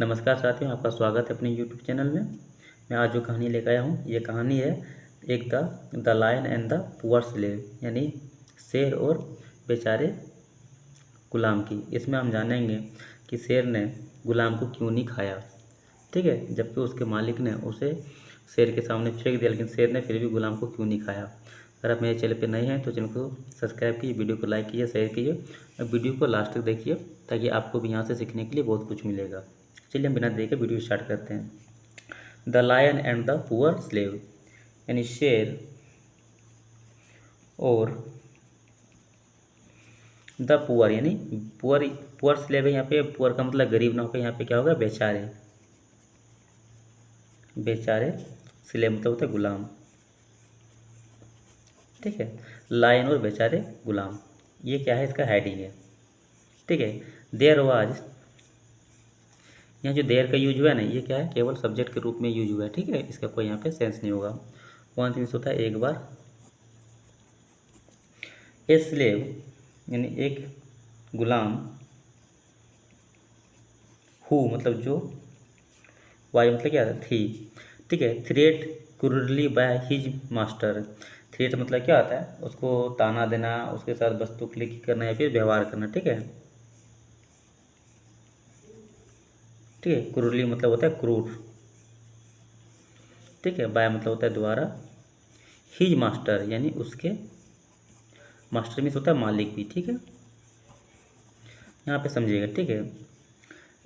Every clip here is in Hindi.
नमस्कार साथियों, आपका स्वागत है अपने यूट्यूब चैनल में। मैं आज जो कहानी लेकर आया हूँ, ये कहानी है एक the lion and the poor slave, यानी शेर और बेचारे गुलाम की। इसमें हम जानेंगे कि शेर ने गुलाम को क्यों नहीं खाया, ठीक है, जबकि उसके मालिक ने उसे शेर के सामने फेंक दिया, लेकिन शेर ने फिर भी गुलाम को क्यों नहीं खाया। अगर आप मेरे चैनल पर नए हैं तो चैनल को सब्सक्राइब कीजिए, वीडियो को लाइक कीजिए, शेयर कीजिए और वीडियो को लास्ट तक देखिए ताकि आपको भी यहाँ से सीखने के लिए बहुत कुछ मिलेगा। चलिए हम बिना देरी के वीडियो स्टार्ट करते हैं। The lion and the poor slave, यानी शेर और द पुअर, यानी पुअर पुअर स्लेव है। यहाँ पे पुअर का मतलब गरीब ना होकर यहाँ पे क्या होगा, बेचारे। बेचारे स्लेव मतलब होता है गुलाम, ठीक है। लायन और बेचारे गुलाम, ये क्या है, इसका हेडिंग है, ठीक है। देयर वाज, यहाँ जो देयर का यूज हुआ है ना, ये क्या है, केवल सब्जेक्ट के रूप में यूज हुआ है, ठीक है। इसका कोई यहाँ पे सेंस नहीं होगा। वंस मीन्स होता है एक बार। ए स्लेव यानी एक गुलाम। हु मतलब जो। वाई मतलब क्या थी, ठीक है। Threat cruelly by his master. Threat मतलब क्या आता है, उसको ताना देना, उसके साथ बदसलूकी करना या फिर व्यवहार करना, ठीक है। ठीक है, क्रूरली मतलब होता है क्रूर, ठीक है। बाय मतलब होता है द्वारा। हिज मास्टर यानी उसके, मास्टर मीन्स होता है मालिक भी, ठीक है। यहाँ पे समझिएगा, ठीक है।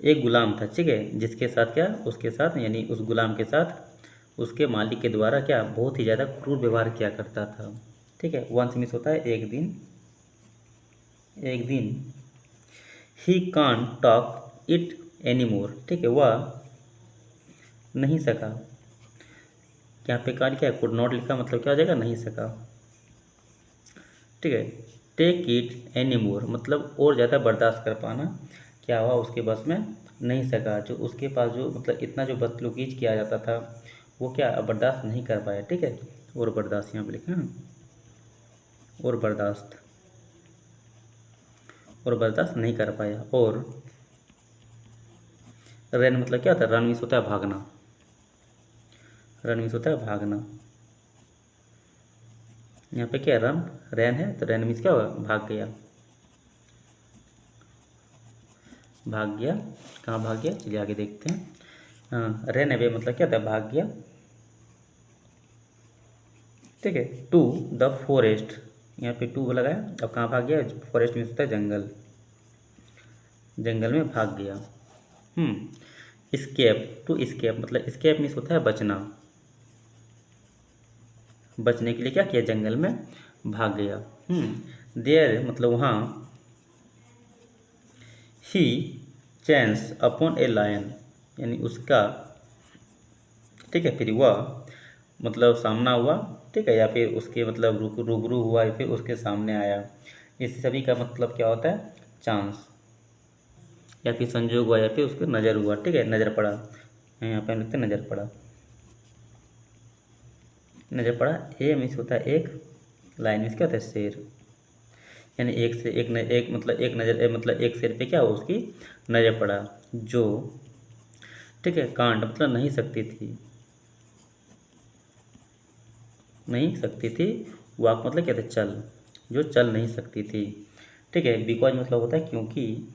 एक गुलाम था, ठीक है, जिसके साथ क्या, उसके साथ यानी उस गुलाम के साथ उसके मालिक के द्वारा क्या, बहुत ही ज़्यादा क्रूर व्यवहार किया करता था, ठीक है। वंस मीन्स होता है एक दिन। एक दिन ही कान टॉक इट एनी मोर, ठीक है, वह नहीं सका। यहाँ पे कान क्या है, कुड नॉट लिखा, मतलब क्या हो जाएगा, नहीं सका, ठीक है। टेक इट एनी मोर मतलब और ज़्यादा बर्दाश्त कर पाना, क्या हुआ, उसके बस में नहीं सका। जो उसके पास जो मतलब इतना जो बदतमीज किया जाता था, वो क्या बर्दाश्त नहीं कर पाया, ठीक है। और बर्दाश्त यहाँ पे लिखा है, और बर्दाश्त, और बर्दाश्त नहीं कर पाया। और रन मतलब क्या होता है, रन मीन्स होता है भागना। रन मीन्स होता है भागना। यहाँ पे क्या रन, रैन है, तो रैन मीन्स क्या होगा, भाग गया। भाग गया, कहाँ भाग गया, चलिए आगे देखते हैं। हाँ, रन अवे मतलब क्या था, भाग गया, ठीक है। टू द फॉरेस्ट, यहाँ पे टू लगाया, अब कहाँ भाग गया, फॉरेस्ट मीन्स होता है जंगल। जंगल में भाग गया। स्केप, टू स्केप मतलब स्केप मीन्स होता है बचना। बचने के लिए क्या किया, जंगल में भाग गया। देयर मतलब वहाँ। ही चैंस अपॉन ए लायन यानी उसका, ठीक है, फिर वह मतलब सामना हुआ, ठीक है, या फिर उसके मतलब रूबरू हुआ या फिर उसके सामने आया। इस सभी का मतलब क्या होता है, चांस, या फिर संजोग हुआ या फिर उसको नज़र हुआ, ठीक है, नज़र पड़ा। यहाँ पे हम लिखते हैं नज़र पड़ा। नज़र पड़ा, ए मीन्स होता है एक, लाइन मीन्स क्या होता है, शेर। यानी एक से एक मतलब एक नज़र मतलब एक शेर पे क्या हो, उसकी नज़र पड़ा, जो, ठीक है, कांड मतलब नहीं सकती थी। नहीं सकती थी। वॉक मतलब क्या था, चल, जो चल नहीं सकती थी, ठीक है। बिकॉज मतलब होता है क्योंकि।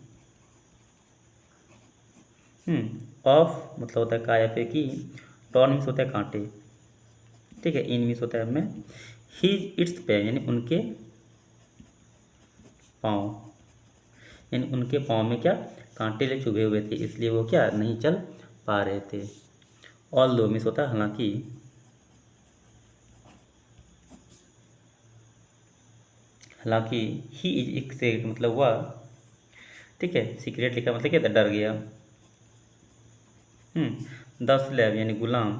ऑफ मतलब होता है का या फिर की। टॉन मीन्स होता है कांटे, ठीक है। इन मीन्स होता है में। ही इट्स पे यानी उनके पाँव, यानी उनके पाँव में क्या, कांटे ले चुभे हुए थे, इसलिए वो क्या नहीं चल पा रहे थे। ऑल दो मीन्स होता है हालांकि। हालांकि ही इज एक्सेट मतलब वह, ठीक है, सीक्रेट लिखा मतलब क्या था, डर गया। द स्लेव यानी गुलाम।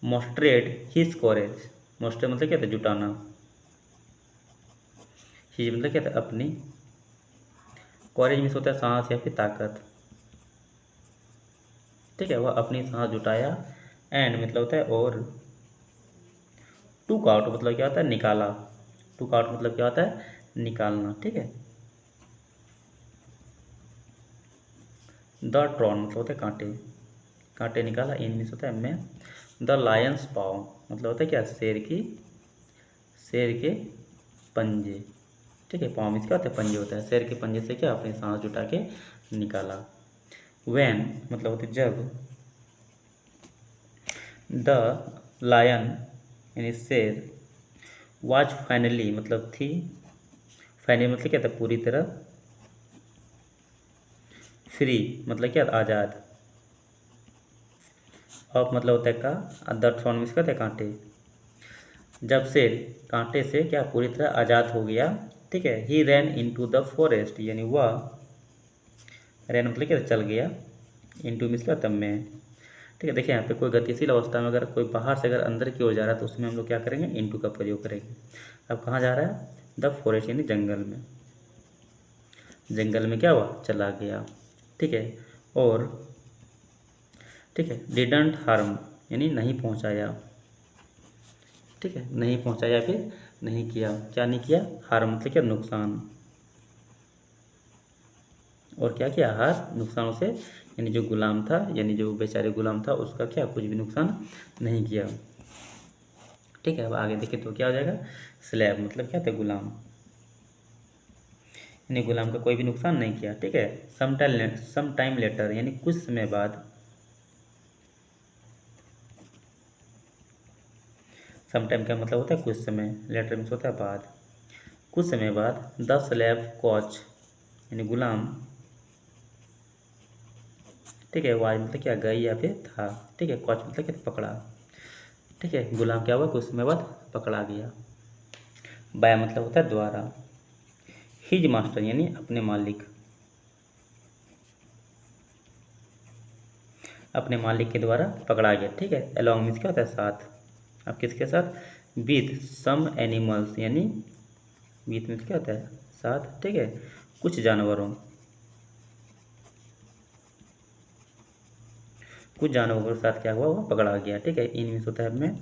मोस्ट्रेट हिज कॉरेज, मोस्ट्रेट मतलब क्या था, जुटाना। हिज मतलब क्या था, अपनी। कॉरेज मीन्स होता है साहस या फिर ताकत, ठीक है, वह अपनी साहस जुटाया। एंड मतलब होता है और। टूक आउट मतलब क्या होता है, निकाला। टूक आउट मतलब क्या होता है, निकालना, ठीक है। द ट्रॉन मतलब होता है कांटे, कांटे निकाला। इन मीन्स होता है मैं। द लायंस पाव मतलब होता है क्या, शेर के पंजे, ठीक है। पाँव मीन्स क्या होता है, पंजे होता है। शेर के पंजे से क्या, अपनी सांस जुटा के निकाला। वैन मतलब होता है जब। द लायन यानी शेर। वाज फाइनली मतलब थी। फाइनली मतलब क्या था, पूरी तरह। फ्री मतलब क्या, आज़ाद। ऑफ मतलब होता है का। द थ्रॉन मीन्स क्या होता है, कांटे। जब शेर कांटे से क्या पूरी तरह आज़ाद हो गया, ठीक है। ही रैन इन टू द फॉरेस्ट यानी वह। रैन मतलब क्या, चल गया। इनटू मीन्स क्या होता है, में। ठीक है। देखिए यहाँ पे कोई गतिशील अवस्था में अगर कोई बाहर से अगर अंदर की ओर जा रहा है तो उसमें हम लोग क्या करेंगे, इनटू का प्रयोग करेंगे। अब कहाँ जा रहा है, द फॉरेस्ट यानी जंगल में। जंगल में क्या हुआ, चला गया, ठीक है। और ठीक है, डिडंट हार्म यानी नहीं पहुँचाया, ठीक है। नहीं पहुँचाया फिर नहीं किया, क्या नहीं किया, हार्म मतलब क्या, नुकसान। और क्या किया, हार नुकसान उसे, यानी जो गुलाम था, यानी जो बेचारे गुलाम था उसका क्या, कुछ भी नुकसान नहीं किया, ठीक है। अब आगे देखें तो क्या हो जाएगा, स्लैब मतलब क्या था, गुलाम। यानी गुलाम का कोई भी नुकसान नहीं किया, ठीक है। सम टाइम लेटर यानी कुछ समय बाद। सम टाइम का मतलब होता है कुछ समय, लेटर मीन्स होता है बाद। कुछ समय बाद द स्लैब कॉच यानी गुलाम, ठीक है। वाज मतलब क्या, गई या फिर था, ठीक है। कॉच मतलब क्या, पकड़ा, ठीक है। गुलाम क्या हुआ, कुछ समय बाद पकड़ा गया। बाय मतलब होता है द्वारा। हिज मास्टर यानी अपने मालिक, अपने मालिक के द्वारा पकड़ा गया, ठीक है। अलॉन्ग मीन्स क्या होता है, साथ। अब किसके साथ, विथ सम एनिमल्स यानी विथ मीन्स क्या होता है, साथ, ठीक है। कुछ जानवरों, कुछ जानवरों के साथ क्या हुआ, वो पकड़ा गया, ठीक है। इन मीन्स होता है में।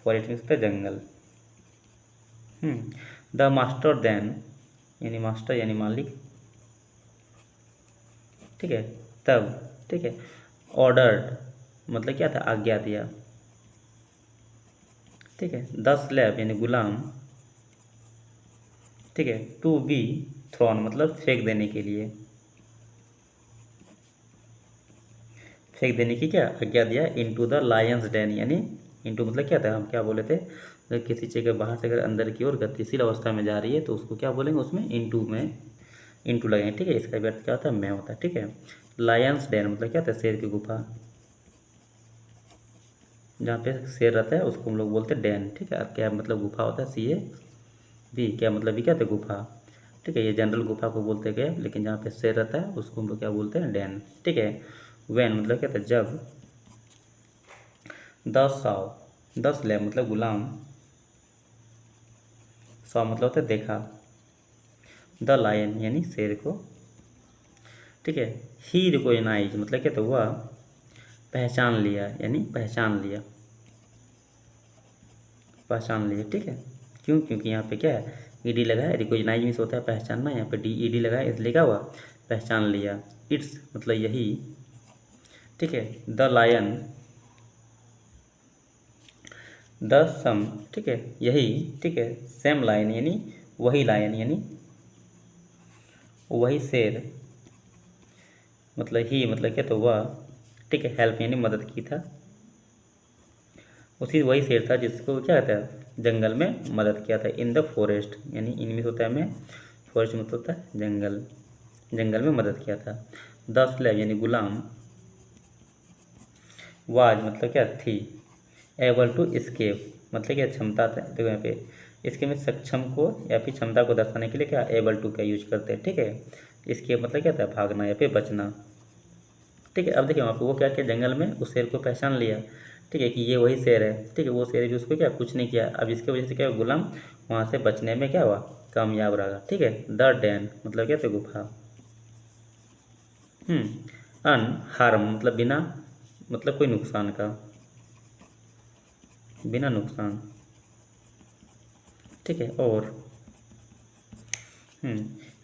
फॉरेस्ट मीन्स होता है जंगल। द मास्टर देन यानी मास्टर यानी मालिक, ठीक है। तब, ठीक है। ऑर्डर्ड मतलब क्या था, आज्ञा दिया, ठीक है। द स्लैब यानी गुलाम, ठीक है। टू बी थ्रोन मतलब फेंक देने के लिए, फेंक देने की क्या आज्ञा दिया। इनटू द लायंस डेन यानी इनटू मतलब क्या था, हम क्या बोले थे, अगर किसी चीज़ के बाहर से अगर अंदर की ओर गतिशील अवस्था में जा रही है तो उसको क्या बोलेंगे, उसमें इनटू में इनटू लगेंगे, ठीक है। इसका भी अर्थ क्या होता है, मैं होता है, ठीक है। लायंस डेन मतलब क्या था, शेर की गुफा। जहाँ पे शेर रहता है उसको हम लोग बोलते हैं डैन, ठीक है। और क्या मतलब गुफा होता है, CA भी, क्या मतलब भी क्या था, गुफा, ठीक है। ये जनरल गुफा को बोलते गए, लेकिन जहाँ पे शेर रहता है उसको हम लोग क्या बोलते हैं, डैन, ठीक है। वैन मतलब क्या था, जब। द साव 10 लैब मतलब गुलाम। साव मतलब होता है देखा। द लायन यानी शेर को, ठीक है। ही रिकोगनाइज मतलब क्या था, हुआ पहचान लिया यानी पहचान लिया, पहचान लिया, ठीक है। क्यों, क्योंकि यहाँ पे क्या है, ED लगा है। रिकोगनाइज मीन्स होता है पहचानना, यहाँ पे DED लगा है, इसलिए क्या हुआ, पहचान लिया। इट्स मतलब यही, ठीक है। द लायन, द सम, ठीक है, यही, ठीक है। सेम लायन यानी वही लायन यानी वही शेर, मतलब ही मतलब क्या, तो वह, ठीक है। हेल्प यानी मदद की था, उसी वही शेर था जिसको क्या कहता है, जंगल में मदद किया था। इन द फॉरेस्ट यानी इनमें होता है में, फॉरेस्ट में होता है जंगल, जंगल में मदद किया था। द स्लेव यानी गुलाम। वाज मतलब क्या थी। एबल टू स्केप मतलब क्या क्षमता था, देखो यहाँ पे इसके में सक्षम को या फिर क्षमता को दर्शाने के लिए क्या एबल टू का यूज करते हैं, ठीक है। स्केप मतलब क्या था, भागना या फिर बचना, ठीक है। अब देखिए वहाँ पे वो क्या किया, जंगल में उस शेर को पहचान लिया, ठीक है, कि ये वही शेर है, ठीक है। वो शेर है जो उसको क्या कुछ नहीं किया। अब इसके वजह से क्या हुआ, गुलाम वहाँ से बचने में क्या हुआ, कामयाब रहा, ठीक है। द डैन मतलब क्या था, गुफा। अन हार्म मतलब बिना, मतलब कोई नुकसान का, बिना नुकसान, ठीक है। और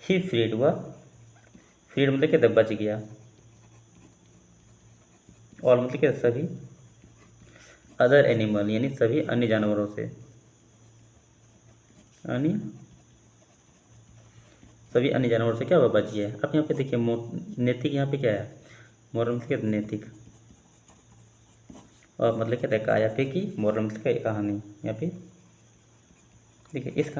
ही फ्रीड हुआ, फ्रीड मतलब क्या था, बच गया, ऑल मतलब क्या, सभी, अदर एनिमल यानी सभी अन्य जानवरों से, अन्य सभी अन्य जानवरों से क्या हुआ, बच गया। अब यहाँ पे देखिए नैतिक, यहाँ पे क्या है, मोरल मतलब क्या, नैतिक, और मतलब क्या था, काया पे की, मोरल मतलब क्या, कहानी। यहाँ पे देखिए इस कहानी